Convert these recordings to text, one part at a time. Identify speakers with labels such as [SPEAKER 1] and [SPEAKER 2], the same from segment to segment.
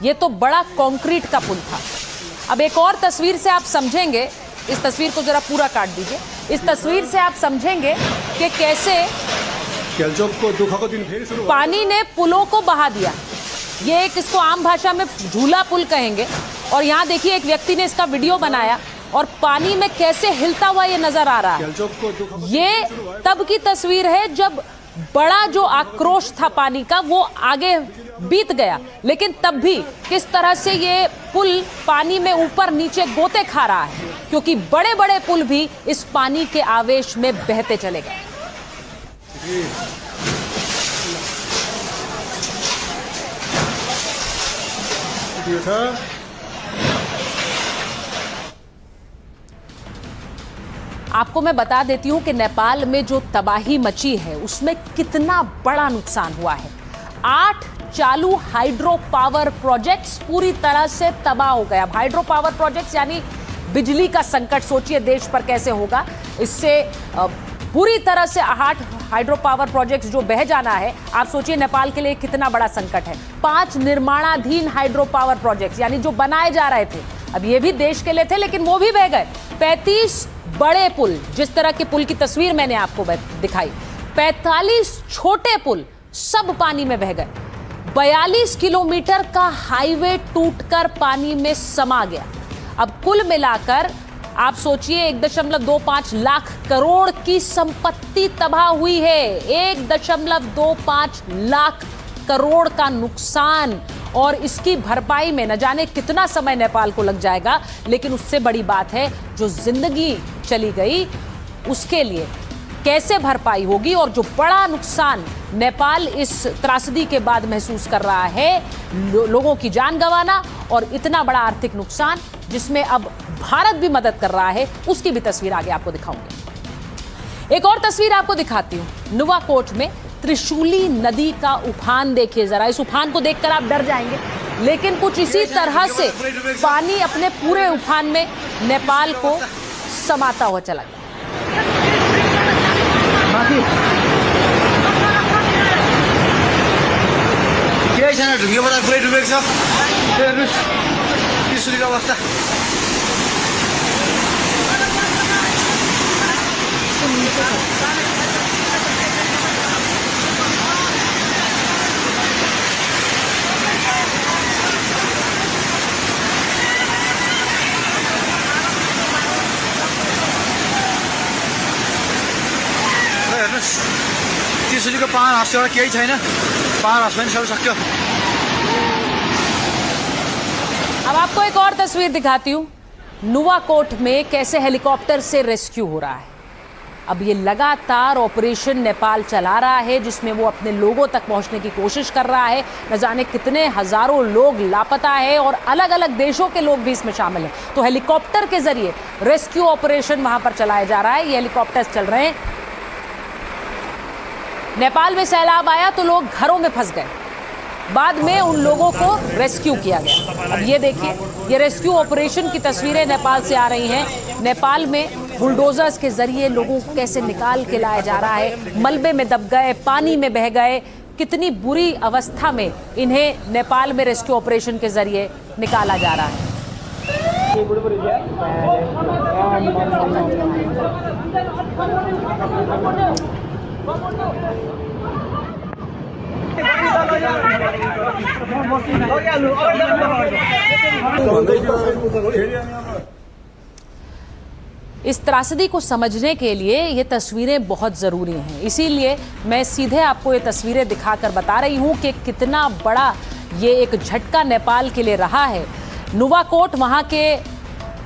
[SPEAKER 1] ये तो बड़ा कंक्रीट का पुल था। अब एक और तस्वीर से आप समझेंगे, इस तस्वीर को जरा पूरा काट दीजिए। इस तस्वीर से आप समझेंगे कि कैसे पानी ने पुलों को बहा दिया। ये एक, इसको आम भाषा में झूला पुल कहेंगे। और यहाँ देखिए एक व्यक्ति ने इसका वीडियो बनाया और पानी में कैसे हिलता हुआ ये नजर आ रहा है। ये तब की तस्वीर है जब बड़ा जो आक्रोश था पानी का वो आगे बीत गया, लेकिन तब भी किस तरह से ये पुल पानी में ऊपर नीचे गोते खा रहा है, क्योंकि बड़े बड़े पुल भी इस पानी के आवेश में बहते चले गए। आपको मैं बता देती हूं कि नेपाल में जो तबाही मची है उसमें कितना बड़ा नुकसान हुआ है। 8 चालू हाइड्रो पावर प्रोजेक्ट्स पूरी तरह से तबाह हो गया। हाइड्रो पावर प्रोजेक्ट्स यानी बिजली का संकट, सोचिए देश पर कैसे होगा। इससे पूरी तरह से 8 हाइड्रो पावर प्रोजेक्ट्स जो बह जाना है, आप सोचिए नेपाल के लिए कितना बड़ा संकट है। 5 निर्माणाधीन हाइड्रो पावर प्रोजेक्ट्स यानी जो बनाए जा रहे थे, अब ये भी देश के लिए थे लेकिन वो भी बह गए। 35 बड़े पुल, जिस तरह के पुल की तस्वीर मैंने आपको दिखाई, 45 छोटे पुल सब पानी में बह गए। 42 किलोमीटर का हाईवे टूटकर पानी में समा गया। अब कुल मिलाकर आप सोचिए 1.25 लाख करोड़ की संपत्ति तबाह हुई है। 1.25 लाख करोड़ का नुकसान, और इसकी भरपाई में न जाने कितना समय नेपाल को लग जाएगा। लेकिन उससे बड़ी बात है जो जिंदगी चली गई उसके लिए कैसे भरपाई होगी, और जो बड़ा नुकसान नेपाल इस त्रासदी के बाद महसूस कर रहा है, लोगों की जान गंवाना और इतना बड़ा आर्थिक नुकसान जिसमें अब भारत भी मदद कर रहा है, उसकी भी तस्वीर आगे आपको दिखाऊंगी। एक और तस्वीर आपको दिखाती हूं। नुवाकोट में त्रिशूली नदी का उफान देखिए जरा। इस उफान को देखकर आप डर जाएंगे, लेकिन कुछ इसी तरह से पानी अपने पूरे उफान में नेपाल को समाता हुआ चला गया।
[SPEAKER 2] त्रिशुलीको पाहाड हाँस्यो एउटा केही छैन, पाहाड हाँस पनि सब सक्यो।
[SPEAKER 1] अब आपको एक और तस्वीर दिखाती हूँ। नुवाकोट में कैसे हेलीकॉप्टर से रेस्क्यू हो रहा है। अब ये लगातार ऑपरेशन नेपाल चला रहा है जिसमें वो अपने लोगों तक पहुंचने की कोशिश कर रहा है। न जाने कितने हजारों लोग लापता है और अलग अलग देशों के लोग भी इसमें शामिल हैं। तो हेलीकॉप्टर के जरिए रेस्क्यू ऑपरेशन वहां पर चलाया जा रहा है। ये हेलीकॉप्टर्स चल रहे हैं। नेपाल में सैलाब आया तो लोग घरों में फंस गए, बाद में उन लोगों को रेस्क्यू किया गया। अब ये देखिए, ये रेस्क्यू ऑपरेशन की तस्वीरें नेपाल से आ रही हैं। नेपाल में बुलडोजर्स के जरिए लोगों को कैसे निकाल के लाया जा रहा है। मलबे में दब गए, पानी में बह गए, कितनी बुरी अवस्था में इन्हें नेपाल में रेस्क्यू ऑपरेशन के जरिए निकाला जा रहा है। इस त्रासदी को समझने के लिए ये तस्वीरें बहुत ज़रूरी हैं। इसीलिए मैं सीधे आपको ये तस्वीरें दिखाकर बता रही हूँ कि कितना बड़ा ये एक झटका नेपाल के लिए रहा है। नुवाकोट, वहाँ के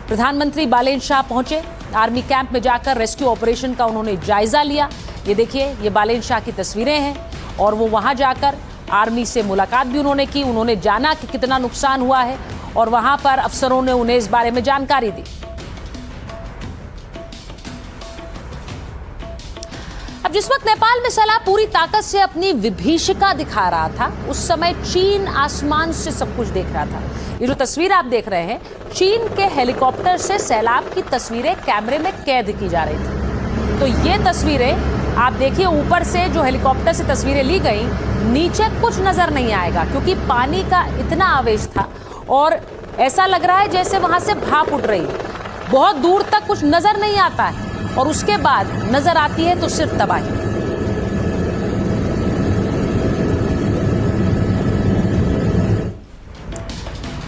[SPEAKER 1] प्रधानमंत्री बालेन शाह पहुँचे। आर्मी कैंप में जाकर रेस्क्यू ऑपरेशन का उन्होंने जायज़ा लिया। ये देखिए, ये बालेन शाह की तस्वीरें हैं और वो वहाँ जाकर आर्मी से मुलाकात भी उन्होंने की। उन्होंने जाना कि कितना नुकसान हुआ है और वहाँ पर अफसरों ने उन्हें इस बारे में जानकारी दी। अब जिस वक्त नेपाल में सैलाब पूरी ताकत से अपनी विभीषिका दिखा रहा था, उस समय चीन आसमान से सब कुछ देख रहा था। ये जो तस्वीर आप देख रहे हैं, चीन के हेलीकॉप्टर से सैलाब की तस्वीरें कैमरे में कैद की जा रही थी। तो ये तस्वीरें आप देखिए ऊपर से जो हेलीकॉप्टर से तस्वीरें ली गई, नीचे कुछ नजर नहीं आएगा क्योंकि पानी का इतना आवेश था और ऐसा लग रहा है जैसे वहां से भाप उठ रही है। बहुत दूर तक कुछ नजर नहीं आता है और उसके बाद नजर आती है तो सिर्फ तबाही।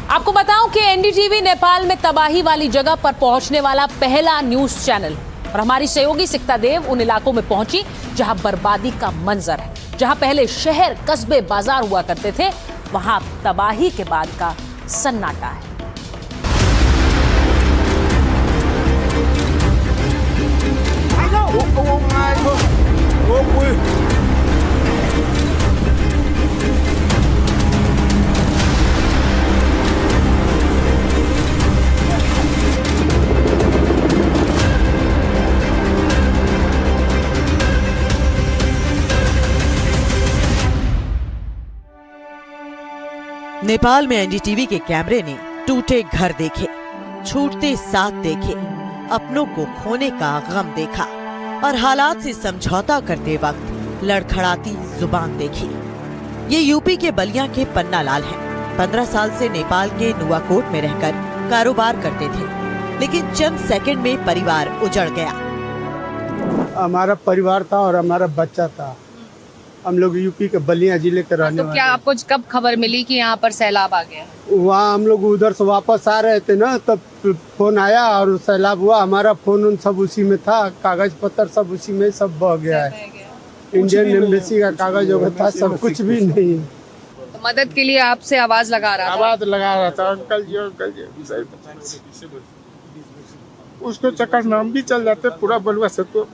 [SPEAKER 1] आपको बताऊं कि एनडीटीवी नेपाल में तबाही वाली जगह पर पहुंचने वाला पहला न्यूज चैनल और हमारी सहयोगी सिकता देव उन इलाकों में पहुंची जहां बर्बादी का मंजर है, जहां पहले शहर, कस्बे, बाजार हुआ करते थे, वहां तबाही के बाद का सन्नाटा है।
[SPEAKER 3] नेपाल में एनडीटीवी के कैमरे ने टूटे घर देखे, छूटते साथ देखे, अपनों को खोने का गम देखा और हालात से समझौता करते वक्त लड़खड़ाती जुबान देखी। ये यूपी के बलिया के पन्ना लाल हैं। 15 साल से नेपाल के नुवाकोट में रहकर कारोबार करते थे, लेकिन चंद सेकंड में परिवार उजड़ गया।
[SPEAKER 4] हमारा परिवार था और हमारा बच्चा था। हम लोग यूपी के बलिया जिले के रहने वाले।
[SPEAKER 5] तो क्या आपको कब खबर मिली कि यहाँ पर सैलाब आ गया?
[SPEAKER 4] वहाँ हम लोग उधर से वापस आ रहे थे ना, तब फोन आया और सैलाब हुआ। हमारा फोन उन सब उसी में था, कागज पत्र सब उसी में सब बह गया है। इंडियन एम्बेसी का कागज वगैरह था, सब कुछ भी नहीं है।
[SPEAKER 5] तो मदद के लिए आपसे आवाज लगा रहा
[SPEAKER 4] था अंकल जी। उसको चक्कर में हम भी चल जाते, पूरा बलुआ से तो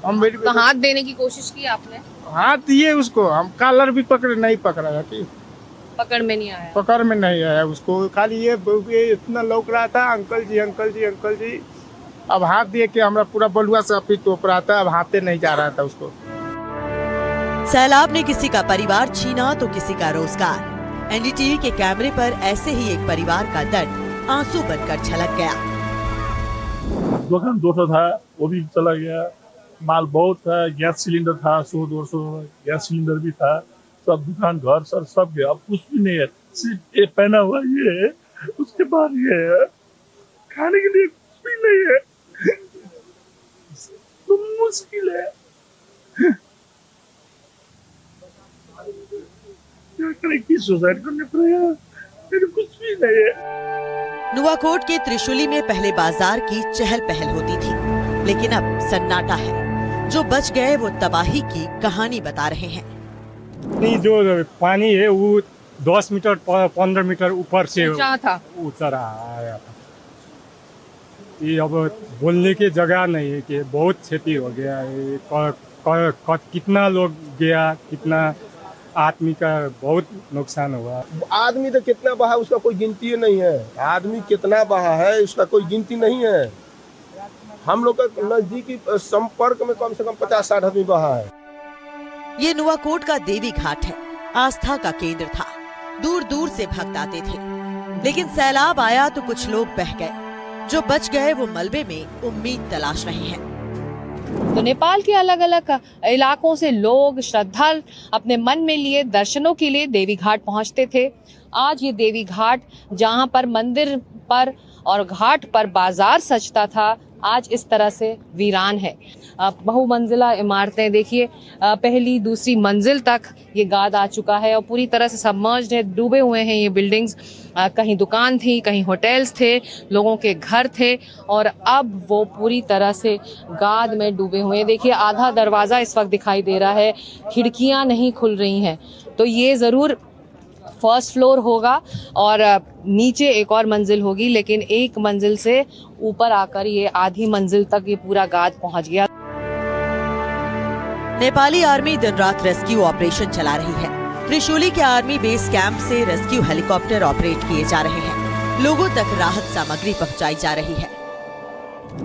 [SPEAKER 4] हम
[SPEAKER 5] तो हाथ देने की कोशिश की आपने?
[SPEAKER 4] हाथ दिए उसको, हम कॉलर भी पकड़े, नहीं पकड़ा जाती,
[SPEAKER 5] पकड़ में नहीं आया।
[SPEAKER 4] पकड़ में नहीं आया उसको। खाली ये इतना लौक रहा था, अंकल जी अंकल जी अंकल जी। अब हाथ दिए कि हमारा पूरा बलुआ से अपनी तोप रहा था, अब हाथे नहीं जा रहा था उसको।
[SPEAKER 3] सैलाब ने किसी का परिवार छीना तो किसी का रोजगार। एनडीटीवी के कैमरे पर ऐसे ही एक परिवार का दर्द आंसू बनकर छलक गया।
[SPEAKER 6] दुकान 200 था, वो भी चला गया। माल बहुत था, गैस सिलेंडर था 100-200 गैस सिलेंडर भी था, सब दुकान घर सर सब गया। अब कुछ भी नहीं है, सिर्फ ये पहना हुआ ये है, उसके बाद ये है, खाने के लिए कुछ भी नहीं है। तो मुश्किल है, क्या करें, कि सुसाइड करने पड़ेगा, मेरे कुछ भी नहीं है।
[SPEAKER 3] नुवाकोट के त्रिशूली में पहले बाजार की चहल पहल होती थी, लेकिन अब सन्नाटा है। जो बच गए वो तबाही की कहानी बता रहे हैं।
[SPEAKER 7] नहीं, जो पानी है वो 10 मीटर 15 मीटर ऊपर से
[SPEAKER 5] ऊंचा था,
[SPEAKER 7] उतर आया था। ये अब बोलने की जगह नहीं है कि बहुत क्षति हो गया है। कितना लोग गया, कितना आदमी का बहुत नुकसान हुआ।
[SPEAKER 8] आदमी तो कितना बहा उसका कोई गिनती नहीं है। आदमी कितना बहा है उसका कोई गिनती नहीं है। हम लोग का नजदीकी संपर्क में कम से कम 50-60 आदमी बहा है।
[SPEAKER 3] ये नुवाकोट का देवी घाट है, आस्था का केंद्र था। दूर दूर से भक्त आते थे, लेकिन सैलाब आया तो कुछ लोग बह गए। जो बच गए वो मलबे में उम्मीद तलाश रहे हैं।
[SPEAKER 5] तो नेपाल के अलग अलग इलाकों से लोग श्रद्धालु अपने मन में लिए दर्शनों के लिए देवी घाट पहुंचते थे। आज ये देवी घाट, जहां पर मंदिर पर और घाट पर बाजार सजता था, आज इस तरह से वीरान है। बहुमंजिला इमारतें देखिए, पहली दूसरी मंजिल तक ये गाद आ चुका है और पूरी तरह से सबमर्ज्ड है, डूबे हुए हैं ये बिल्डिंग्स। कहीं दुकान थी, कहीं होटल्स थे, लोगों के घर थे और अब वो पूरी तरह से गाद में डूबे हुए हैं। देखिए, आधा दरवाज़ा इस वक्त दिखाई दे रहा है, खिड़कियां नहीं खुल रही हैं। तो ये ज़रूर फर्स्ट फ्लोर होगा और नीचे एक और मंजिल होगी, लेकिन एक मंजिल से ऊपर आकर ये आधी मंजिल तक ये पूरा गाद पहुंच गया।
[SPEAKER 3] नेपाली आर्मी दिन रात रेस्क्यू ऑपरेशन चला रही है। त्रिशूली के आर्मी बेस कैंप से रेस्क्यू हेलीकॉप्टर ऑपरेट किए जा रहे हैं। लोगों तक राहत सामग्री पहुंचाई जा रही है।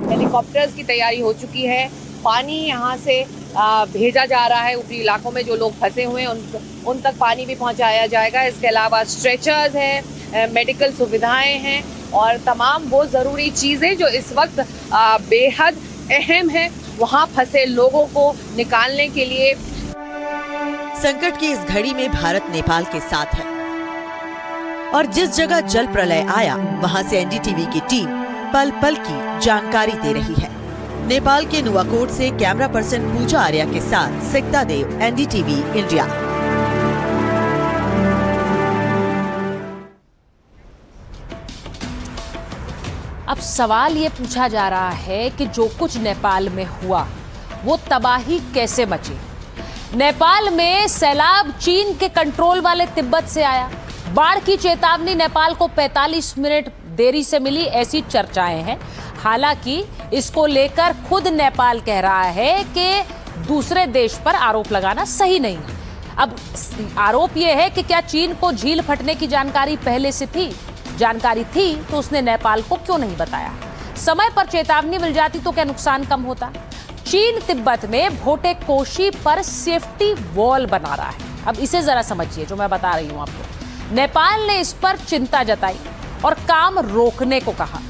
[SPEAKER 5] हेलीकॉप्टर्स की तैयारी हो चुकी है। पानी यहाँ से भेजा जा रहा है। ऊपरी इलाकों में जो लोग फंसे हुए हैं उन तक पानी भी पहुँचाया जाएगा। इसके अलावा स्ट्रेचर्स हैं, मेडिकल सुविधाएं हैं और तमाम वो ज़रूरी चीज़ें जो इस वक्त बेहद अहम है वहां फंसे लोगों को निकालने के लिए।
[SPEAKER 3] संकट की इस घड़ी में भारत नेपाल के साथ है और जिस जगह जल प्रलय आया वहां से एनडीटीवी की टीम पल पल की जानकारी दे रही है। नेपाल के नुवाकोट से कैमरा पर्सन पूजा आर्या के साथ सिकता देव, एनडीटीवी इंडिया।
[SPEAKER 1] अब सवाल ये पूछा जा रहा है कि जो कुछ नेपाल में हुआ वो तबाही कैसे मची। नेपाल में सैलाब चीन के कंट्रोल वाले तिब्बत से आया। बाढ़ की चेतावनी नेपाल को 45 मिनट देरी से मिली, ऐसी चर्चाएं हैं। हालांकि इसको लेकर खुद नेपाल कह रहा है कि दूसरे देश पर आरोप लगाना सही नहीं है। अब आरोप यह है कि क्या चीन को झील फटने की जानकारी पहले से थी? जानकारी थी तो उसने नेपाल को क्यों नहीं बताया? समय पर चेतावनी मिल जाती तो क्या नुकसान कम होता? चीन तिब्बत में भोटे कोशी पर सेफ्टी वॉल बना रहा है। अब इसे जरा समझिए जो मैं बता रही हूं आपको। नेपाल ने इस पर चिंता जताई और काम रोकने को कहा।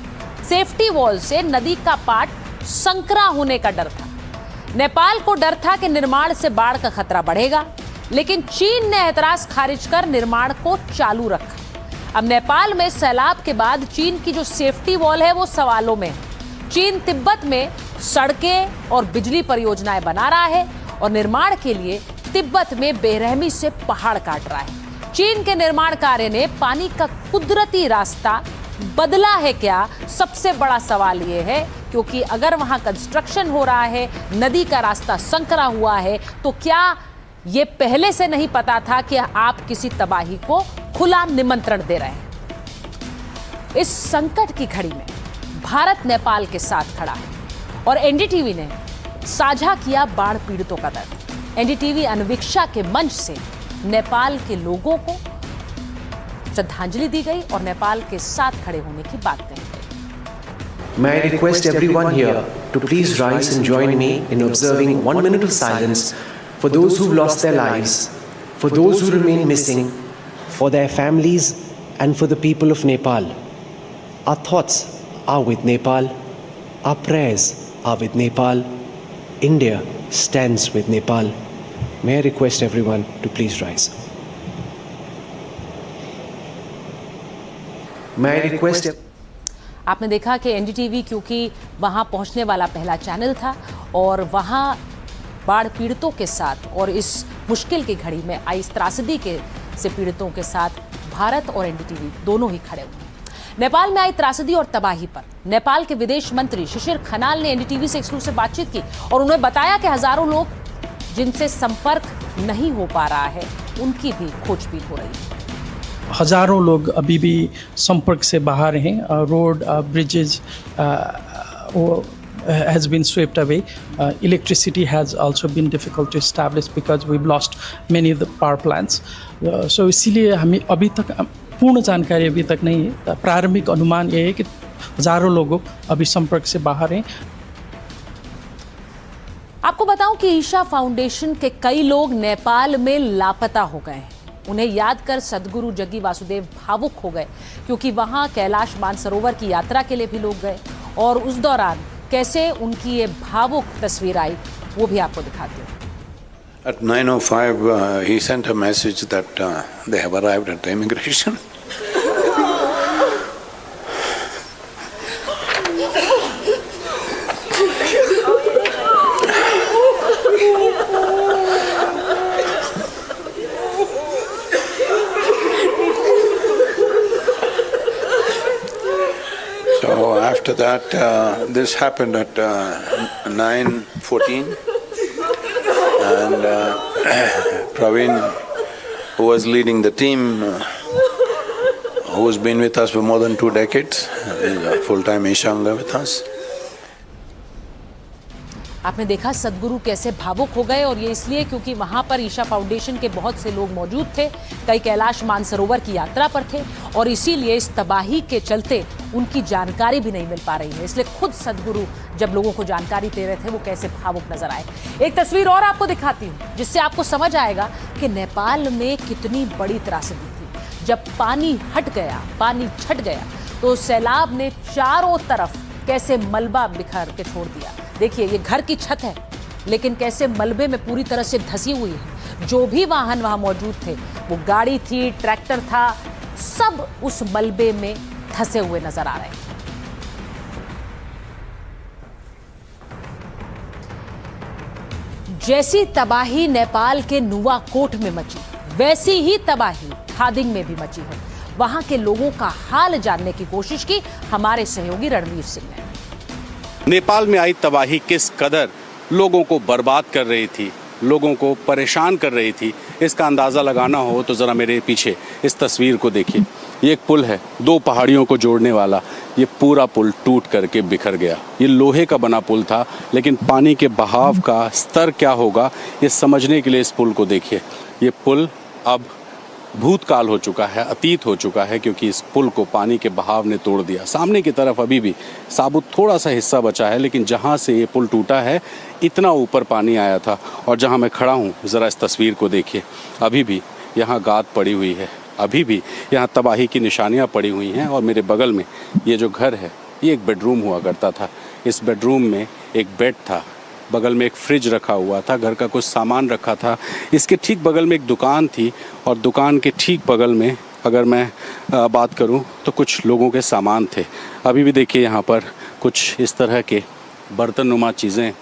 [SPEAKER 1] सेफ्टी वॉल से नदी का पाट संकरा होने का डर था। नेपाल को डर था कि निर्माण से बाढ़ का खतरा बढ़ेगा, लेकिन चीन ने एतराज खारिज कर निर्माण को चालू रखा। अब नेपाल में सैलाब के बाद चीन की जो सेफ्टी वॉल है वो सवालों में है। चीन तिब्बत में सड़कें और बिजली परियोजनाएं बना रहा है और निर्माण के लिए तिब्बत में बेरहमी से पहाड़ काट रहा है। चीन के निर्माण कार्य ने पानी का कुदरती रास्ता बदला है क्या? सबसे बड़ा सवाल ये है, क्योंकि अगर वहां कंस्ट्रक्शन हो रहा है, नदी का रास्ता संकरा हुआ है, तो क्या ये पहले से नहीं पता था कि आप किसी तबाही को खुला निमंत्रण दे रहे हैं? इस संकट की घड़ी में भारत नेपाल के साथ खड़ा है और एनडीटीवी ने साझा किया बाढ़ पीड़ितों का दर्द। एनडीटीवी अन्वीक्षा के मंच से नेपाल के लोगों को श्रद्धांजलि दी गई और नेपाल के साथ खड़े होने की बात कही गई।
[SPEAKER 9] May I request everyone here to please rise and join me in observing 1 minute of silence for those who've lost their lives, for those who remain missing, for their families and for the people of Nepal. Our thoughts are with Nepal. Our prayers are with Nepal. India stands with Nepal. May I request everyone to please rise. May I request
[SPEAKER 1] आपने देखा कि NDTV क्योंकि वहां पहुंचने वाला पहला channel था और वहां बाढ़ पीड़ितों के साथ और इस मुश्किल की घड़ी में आई त्रासदी से पीड़ितों के साथ भारत और एनडीटीवी दोनों ही खड़े हुए। नेपाल में आई त्रासदी और तबाही पर नेपाल के विदेश मंत्री शिशिर खनाल ने एनडीटीवी से एक्सक्लूसिव बातचीत की और उन्हें बताया कि हजारों लोग जिनसे संपर्क नहीं हो पा रहा है उनकी भी खोजबीन हो रही है।
[SPEAKER 10] हजारों लोग अभी भी संपर्क से बाहर हैं। Road bridges has been swept away. Electricity has also been difficult to establish because we've lost many of the power plants. So इसीलिए हमें अभी तक पूर्ण जानकारी अभी तक नहीं है। प्रारंभिक अनुमान ये है कि हजारों लोग अभी संपर्क से बाहर हैं।
[SPEAKER 1] आपको बताऊं कि ईशा फाउंडेशन के कई लोग नेपाल में लापता हो गए हैं। उन्हें याद कर सदगुरु जग्गी वासुदेव भावुक हो गए, क्योंकि वहां कैलाश मानसरोवर की यात्रा के लिए भी लोग गए और उस दौरान कैसे उनकी ये भावुक तस्वीर आई वो भी आपको दिखाती हूँ।
[SPEAKER 11] At 9:05, he sent a message that they have arrived at immigration. So after that, this happened at 9:14. And Praveen, who was leading the team, who's been with us for more than 2 decades, is a full-time Ishanga with us.
[SPEAKER 1] आपने देखा सदगुरु कैसे भावुक हो गए और ये इसलिए क्योंकि वहां पर ईशा फाउंडेशन के बहुत से लोग मौजूद थे, कई कैलाश मानसरोवर की यात्रा पर थे और इसीलिए इस तबाही के चलते उनकी जानकारी भी नहीं मिल पा रही है। इसलिए खुद सदगुरु जब लोगों को जानकारी दे रहे थे वो कैसे भावुक नजर आए। एक तस्वीर और आपको दिखाती हूँ जिससे आपको समझ आएगा कि नेपाल में कितनी बड़ी त्रासदी थी। जब पानी हट गया, पानी छट गया तो सैलाब ने चारों तरफ कैसे मलबा बिखर के छोड़ दिया। देखिए ये घर की छत है, लेकिन कैसे मलबे में पूरी तरह से धसी हुई है। जो भी वाहन वहां मौजूद थे, वो गाड़ी थी, ट्रैक्टर था, सब उस मलबे में धसे हुए नजर आ रहे हैं। जैसी तबाही नेपाल के नुवाकोट में मची, वैसी ही तबाही थादिंग में भी मची है। वहां के लोगों का हाल जानने की कोशिश की हमारे सहयोगी रणवीर सिंह ने।
[SPEAKER 12] नेपाल में आई तबाही किस कदर लोगों को बर्बाद कर रही थी, लोगों को परेशान कर रही थी, इसका अंदाज़ा लगाना हो तो ज़रा मेरे पीछे इस तस्वीर को देखिए। ये एक पुल है, दो पहाड़ियों को जोड़ने वाला। ये पूरा पुल टूट करके बिखर गया। ये लोहे का बना पुल था, लेकिन पानी के बहाव का स्तर क्या होगा ये समझने के लिए इस पुल को देखिए। ये पुल अब भूतकाल हो चुका है, अतीत हो चुका है, क्योंकि इस पुल को पानी के बहाव ने तोड़ दिया। सामने की तरफ अभी भी साबुत थोड़ा सा हिस्सा बचा है, लेकिन जहाँ से ये पुल टूटा है इतना ऊपर पानी आया था। और जहाँ मैं खड़ा हूँ, ज़रा इस तस्वीर को देखिए, अभी भी यहाँ गाद पड़ी हुई है, अभी भी यहाँ तबाही की निशानियाँ पड़ी हुई हैं। और मेरे बगल में ये जो घर है, ये एक बेडरूम हुआ करता था। इस बेडरूम में एक बेड था, बगल में एक फ्रिज रखा हुआ था, घर का कुछ सामान रखा था। इसके ठीक बगल में एक दुकान थी, और दुकान के ठीक बगल में अगर मैं बात करूं तो कुछ लोगों के सामान थे। अभी भी देखिए यहाँ पर कुछ इस तरह के बर्तननुमा चीज़ें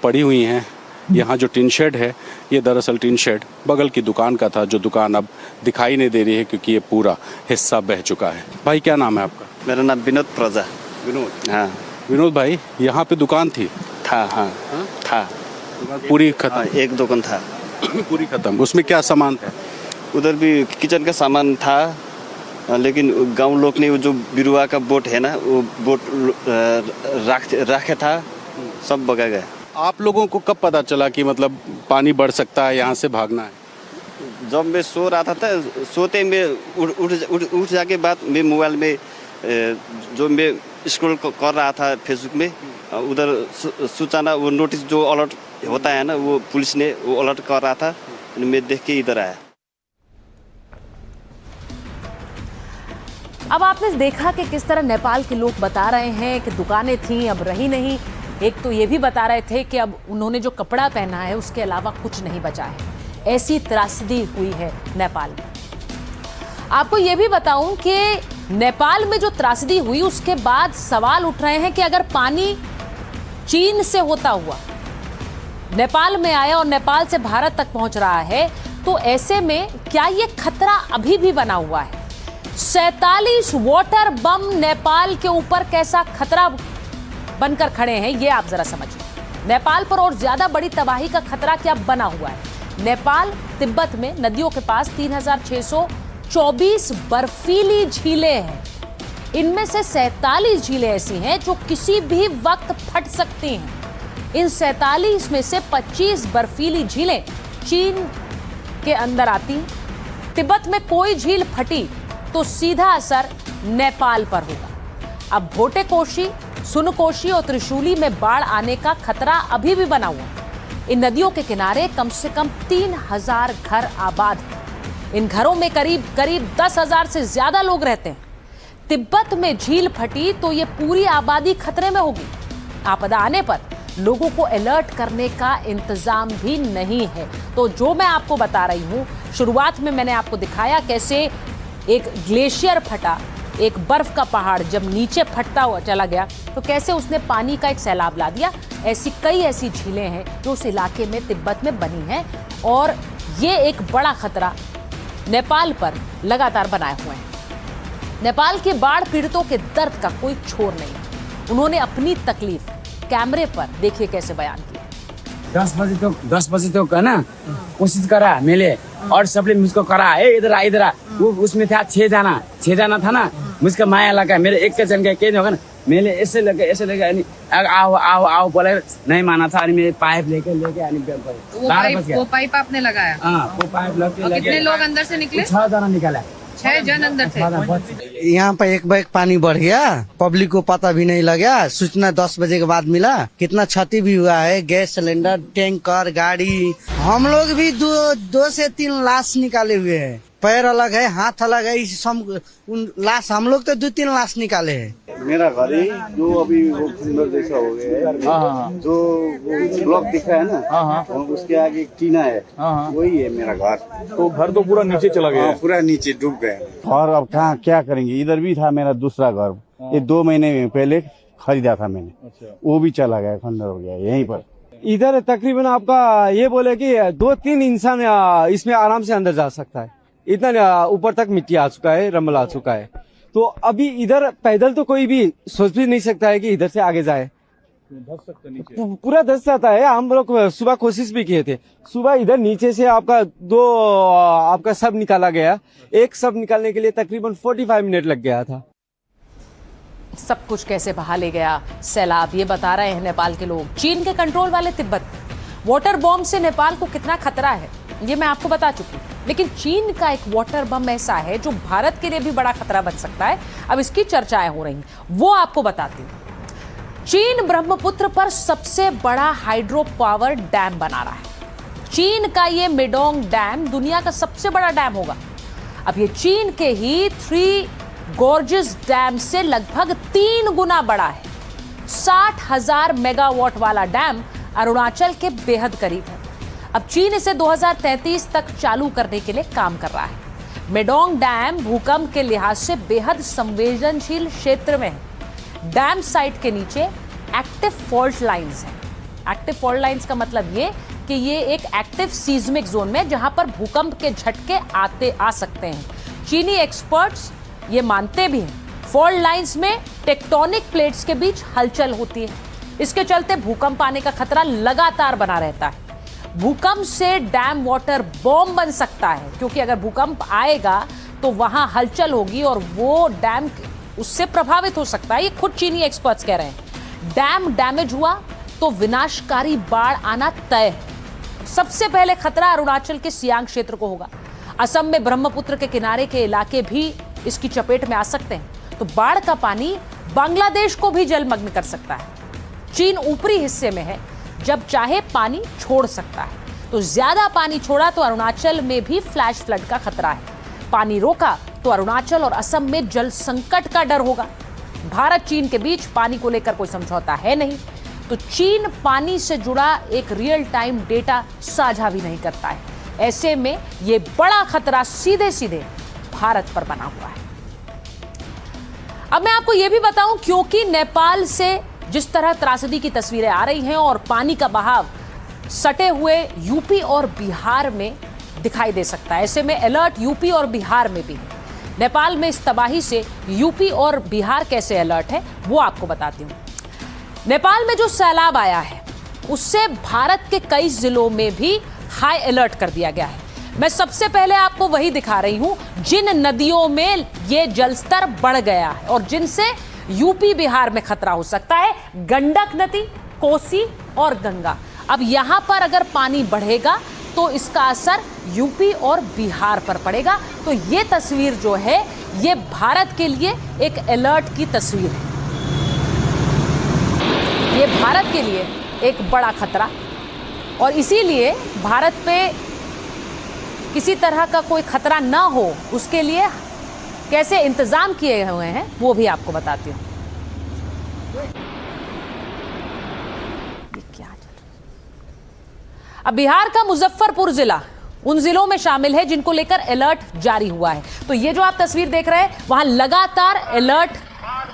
[SPEAKER 12] पड़ी हुई हैं। यहाँ जो टिन शेड है, ये दरअसल टिन शेड बगल की दुकान का था, जो दुकान अब दिखाई नहीं दे रही है क्योंकि ये पूरा हिस्सा बह चुका है। भाई क्या नाम है आपका?
[SPEAKER 13] मेरा नाम विनोद प्रजा।
[SPEAKER 12] विनोद?
[SPEAKER 13] हाँ।
[SPEAKER 12] विनोद भाई, यहाँ पे दुकान थी?
[SPEAKER 13] था, हाँ था।
[SPEAKER 12] पूरी खत्म?
[SPEAKER 13] एक दुकान था।
[SPEAKER 12] पूरी खत्म। उसमें क्या सामान था?
[SPEAKER 13] उधर भी किचन का सामान था, लेकिन गांव लोग ने वो जो बिरुआ का बोट है ना, वो बोट रखे था, सब बगा गया।
[SPEAKER 12] आप लोगों को कब पता चला कि मतलब पानी बढ़ सकता है, यहाँ से भागना है?
[SPEAKER 13] जब मैं सो रहा था सोते में उठ जाके बाद मैं मोबाइल में जो मैं स्क्रॉल कर रहा था फेसबुक में, उधर सूचना वो नोटिस जो अलर्ट होता है ना, वो पुलिस ने वो अलर्ट कर रहा था, मैं देख के इधर आया।
[SPEAKER 1] अब आपने देखा कि किस तरह नेपाल के लोग बता रहे हैं कि दुकानें थीं, अब रही नहीं। एक तो ये भी बता रहे थे कि अब उन्होंने जो कपड़ा पहना है उसके अलावा कुछ नहीं बचा है। ऐसी त्रासदी हुई है नेपाल में। आपको ये भी बताऊं कि नेपाल में जो त्रासदी हुई उसके बाद सवाल उठ रहे हैं कि अगर पानी चीन से होता हुआ नेपाल में आया और नेपाल से भारत तक पहुंच रहा है, तो ऐसे में क्या ये खतरा अभी भी बना हुआ है? 47 वाटर बम नेपाल के ऊपर कैसा खतरा बनकर खड़े हैं, ये आप जरा समझिए। नेपाल पर और ज्यादा बड़ी तबाही का खतरा क्या बना हुआ है? नेपाल तिब्बत में नदियों के पास 3624 बर्फीली झीलें हैं। इनमें से 47 झीलें ऐसी हैं जो किसी भी वक्त फट सकती हैं। इन 47 में से 25 बर्फीली झीलें चीन के अंदर आती हैं। तिब्बत में कोई झील फटी तो सीधा असर नेपाल पर होगा। अब भोटेकोशी, सुनकोशी और त्रिशूली में बाढ़ आने का खतरा अभी भी बना हुआ है। इन नदियों के किनारे कम से कम 3000 घर आबाद हैं। इन घरों में करीब 10,000 से ज्यादा लोग रहते हैं। तिब्बत में झील फटी तो ये पूरी आबादी खतरे में होगी। आपदा आने पर लोगों को अलर्ट करने का इंतजाम भी नहीं है। तो जो मैं आपको बता रही हूं, शुरुआत में मैंने आपको दिखाया कैसे एक ग्लेशियर फटा, एक बर्फ का पहाड़ जब नीचे फटता हुआ चला गया तो कैसे उसने पानी का एक सैलाब ला दिया। ऐसी कई ऐसी झीलें हैं जो उस इलाके में तिब्बत में बनी हैं, और ये एक बड़ा खतरा नेपाल पर लगातार बनाए हुए हैं। नेपाल के बाढ़ पीड़ितों के दर्द का कोई छोर नहीं है। उन्होंने अपनी तकलीफ कैमरे पर देखिए कैसे बयान की।
[SPEAKER 14] 10 बजे तो कहना कोशिश करा मैंने, और सबने मुझको करा इधर आ। वो उसमें था 6 जाना था ना, मुझको माया लगा। मेरे एक के जन का क्या होगा ना, मैंने ऐसे लगे आओ बोले, नहीं माना था। मैं पाइप लेके
[SPEAKER 5] वो पाइप आपने लगाया?
[SPEAKER 14] हाँ, वो पाइप लगे।
[SPEAKER 5] कितने लोग अंदर से निकले?
[SPEAKER 14] 6 जना निकाला।
[SPEAKER 5] 6 जन अंदर थे।
[SPEAKER 15] यहाँ पे एक बैग पानी बढ़ गया, पब्लिक को पता भी नहीं लगा। सूचना 10 बजे के बाद मिला। कितना क्षति भी हुआ है, गैस सिलेंडर, टैंकर, गाड़ी। हम लोग भी 2 से 3 लाश निकाले हुए हैं। पैर अलग है, हाथ अलग है, लाश हम लोग तो 2-3 लाश निकाले हैं।
[SPEAKER 16] मेरा घर ही जो अभी वो खंडर जैसा हो गया है, जो ब्लॉक दिख रहा है ना, उसके आगे एक टीना है, वही है मेरा घर।
[SPEAKER 2] तो घर तो पूरा नीचे चला गया?
[SPEAKER 16] पूरा नीचे डूब गया। और अब कहाँ क्या करेंगे, इधर भी था मेरा दूसरा घर, ये 2 महीने पहले खरीदा था मैंने, वो भी चला गया, खंडर हो गया यहीं पर।
[SPEAKER 17] इधर तकरीबन आपका ये बोले कि 2-3 इंसान इसमें आराम से अंदर जा सकता है, इतना ऊपर तक मिट्टी आ चुका है, रमल आ चुका है। तो अभी इधर पैदल तो कोई भी सोच भी नहीं सकता है कि इधर से आगे जाए, पूरा धंस जाता है। हम लोग सुबह कोशिश भी किए थे, सुबह इधर नीचे से आपका सब निकाला गया, एक सब निकालने के लिए तकरीबन 45 मिनट लग गया था।
[SPEAKER 1] सब कुछ कैसे बहा ले गया सैलाब, ये बता रहे हैं नेपाल के लोग। चीन के कंट्रोल वाले तिब्बत, वाटर बॉम्ब से नेपाल को कितना खतरा है ये मैं आपको बता चुकी हूँ, लेकिन चीन का एक वाटर बम ऐसा है जो भारत के लिए भी बड़ा खतरा बन सकता है। अब इसकी चर्चाएं हो रही हैं, वो आपको बताती हूँ। चीन ब्रह्मपुत्र पर सबसे बड़ा हाइड्रो पावर डैम बना रहा है। चीन का ये मेडोंग डैम दुनिया का सबसे बड़ा डैम होगा। अब ये चीन के ही 3 गॉर्जेस डैम से लगभग 3 गुना बड़ा है। 60,000 मेगावाट वाला डैम अरुणाचल के बेहद करीब है। अब चीन इसे 2033 तक चालू करने के लिए काम कर रहा है। मेडोंग डैम भूकंप के लिहाज से बेहद संवेदनशील क्षेत्र में है। डैम साइट के नीचे एक्टिव फॉल्ट लाइंस हैं। एक्टिव फॉल्ट लाइंस का मतलब ये कि ये एक एक्टिव सीज्मिक जोन में, जहां पर भूकंप के झटके आ सकते हैं। चीनी एक्सपर्ट्स ये मानते भी हैं, फॉल्ट लाइंस में टेक्टोनिक प्लेट्स के बीच हलचल होती है। इसके चलते भूकंप आने का खतरा लगातार बना रहता है। भूकंप से डैम वाटर बॉम्ब बन सकता है, क्योंकि अगर भूकंप आएगा तो वहां हलचल होगी और वो डैम उससे प्रभावित हो सकता है। ये खुद चीनी एक्सपर्ट्स कह रहे हैं। डैम डैमेज हुआ तो विनाशकारी बाढ़ आना तय है। सबसे पहले खतरा अरुणाचल के सियांग क्षेत्र को होगा। असम में ब्रह्मपुत्र के किनारे के इलाके भी इसकी चपेट में आ सकते हैं। तो बाढ़ का पानी बांग्लादेश को भी जलमग्न कर सकता है। चीन ऊपरी हिस्से में है, जब चाहे पानी छोड़ सकता है। तो ज्यादा पानी छोड़ा तो अरुणाचल में भी फ्लैश फ्लड का खतरा है। पानी रोका तो अरुणाचल और असम में जल संकट का डर होगा। भारत चीन के बीच पानी को लेकर कोई समझौता है नहीं, तो चीन पानी से जुड़ा एक रियल टाइम डेटा साझा भी नहीं करता है। ऐसे में ये बड़ा खतरा सीधे सीधे भारत पर बना हुआ है। अब मैं आपको यह भी बताऊं, क्योंकि नेपाल से जिस तरह त्रासदी की तस्वीरें आ रही हैं और पानी का बहाव सटे हुए यूपी और बिहार में दिखाई दे सकता है, ऐसे में अलर्ट यूपी और बिहार में भी है। नेपाल में इस तबाही से यूपी और बिहार कैसे अलर्ट है वो आपको बताती हूँ। नेपाल में जो सैलाब आया है उससे भारत के कई जिलों में भी हाई अलर्ट कर दिया गया है। मैं सबसे पहले आपको वही दिखा रही हूं जिन नदियों में ये जलस्तर बढ़ गया है और जिनसे यूपी बिहार में खतरा हो सकता है। गंडक नदी, कोसी और गंगा। अब यहां पर अगर पानी बढ़ेगा तो इसका असर यूपी और बिहार पर पड़ेगा। तो ये तस्वीर जो है ये भारत के लिए एक अलर्ट की तस्वीर है। ये भारत के लिए एक बड़ा खतरा, और इसीलिए भारत पे किसी तरह का कोई खतरा ना हो उसके लिए कैसे इंतजाम किए हुए हैं वो भी आपको बताती हूँ। अब बिहार का मुजफ्फरपुर जिला उन जिलों में शामिल है जिनको लेकर अलर्ट जारी हुआ है। तो ये जो आप तस्वीर देख रहे हैं वहां लगातार अलर्ट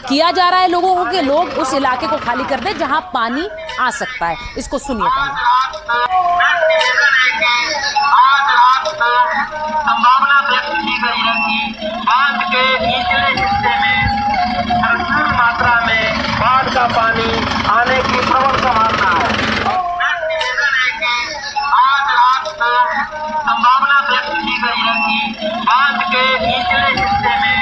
[SPEAKER 1] किया जा रहा है लोगों को कि लोग उस इलाके को खाली कर दें जहां पानी आ सकता है। इसको सुनिए
[SPEAKER 18] संभावना व्यक्त की गई है कि बांध के निचले हिस्से में भरपूर मात्रा में बाढ़ का पानी आने की प्रबल संभावना है। आज रात को संभावना व्यक्त की गई है कि बांध के निचले हिस्से में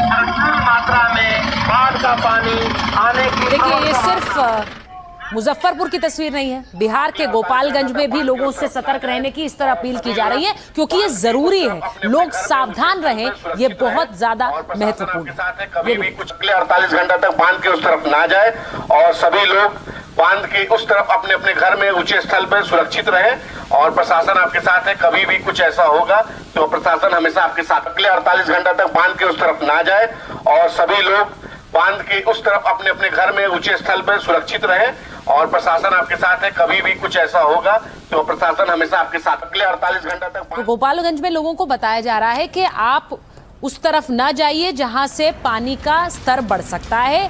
[SPEAKER 18] भरपूर मात्रा में बाढ़ का पानी आने की।
[SPEAKER 1] देखिए, ये सिर्फ मुजफ्फरपुर की तस्वीर नहीं है, बिहार के गोपालगंज में भी लोगों से सतर्क रहने की इस तरह अपील की जा रही है, क्योंकि ये जरूरी है, लोग सावधान रहें, ये बहुत ज्यादा महत्वपूर्ण है।
[SPEAKER 19] कभी भी कुछ अगले 48 घंटा तक बांध के उस तरफ ना जाए और सभी लोग बांध के उस तरफ अपने अपने घर में ऊंचे स्थल पर सुरक्षित रहें और प्रशासन आपके साथ है। कभी भी कुछ ऐसा होगा तो प्रशासन हमेशा आपके साथ। अगले 48 घंटा तक बांध के उस तरफ ना जाए और सभी लोग बांध के उस तरफ अपने अपने घर में ऊंचे स्थल पर सुरक्षित रहे और प्रशासन आपके साथ है। कभी भी कुछ ऐसा होगा तो प्रशासन हमेशा आपके साथ। अगले 48 घंटे तक
[SPEAKER 1] तो गोपालगंज में लोगों को बताया जा रहा है कि आप उस तरफ न जाइए जहां से पानी का स्तर बढ़ सकता है।